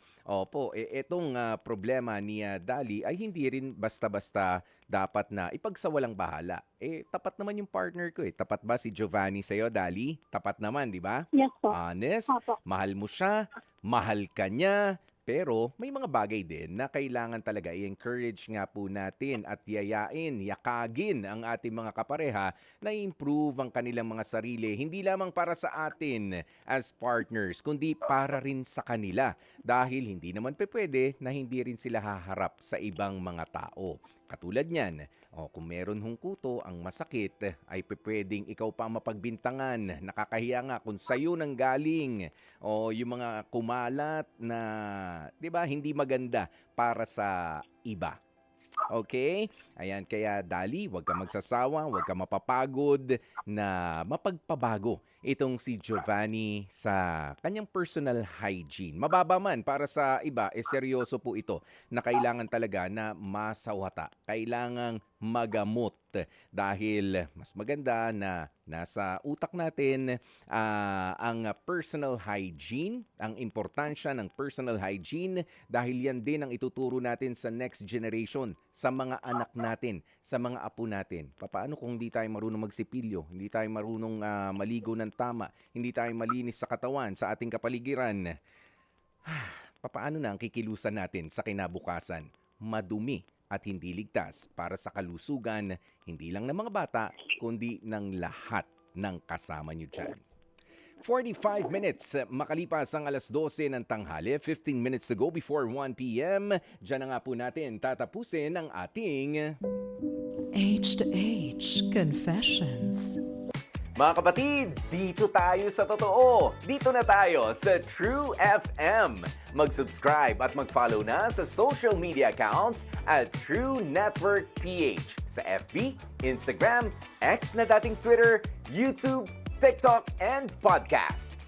Itong problema ni Dali ay hindi rin basta-basta dapat na ipagsawalang bahala. Tapat naman yung partner ko Tapat ba si Giovanni sa'yo, Dali? Tapat naman, 'di ba? Yes po. Honest, Opo. mahal mo siya, mahal ka niya, pero may mga bagay din na kailangan talaga i-encourage nga po natin at yayain, yakagin ang ating mga kapareha na improve ang kanilang mga sarili. Hindi lamang para sa atin as partners, kundi para rin sa kanila. Dahil hindi naman pwede na hindi rin sila haharap sa ibang mga tao. Katulad niyan, kung meron hong kuto ang masakit, ay pwedeng ikaw pa mapagbintangan. Nakakahiya nga kung sa'yo nang galing yung mga kumalat na, 'di ba, hindi maganda para sa iba. Okay? Ayan, kaya Dali, huwag ka magsasawa, huwag ka mapapagod na mapagpabago itong si Giovanni sa kanyang personal hygiene. Mababa man para sa iba, seryoso po ito na kailangan talaga na masawata. Kailangang magamot. Dahil mas maganda na nasa utak natin ang personal hygiene, ang importansya ng personal hygiene dahil yan din ang ituturo natin sa next generation, sa mga anak natin, sa mga apo natin. Paano kung hindi tayo marunong magsipilyo, hindi tayo marunong maligo ng tama, hindi tayo malinis sa katawan, sa ating kapaligiran? Paano na ang kikilusan natin sa kinabukasan? Madumi at hindi ligtas para sa kalusugan, hindi lang ng mga bata, kundi ng lahat ng kasama nyo dyan. 45 minutes makalipas ang alas 12 ng tanghali, 15 minutes to go before 1 p.m. Diyan na nga po natin tatapusin ang ating Age to Age Confessions. Mga kapatid, dito tayo sa totoo. Dito na tayo sa True FM. Mag-subscribe at mag-follow na sa social media accounts at True Network PH sa FB, Instagram, X na dating Twitter, YouTube, TikTok, and podcasts.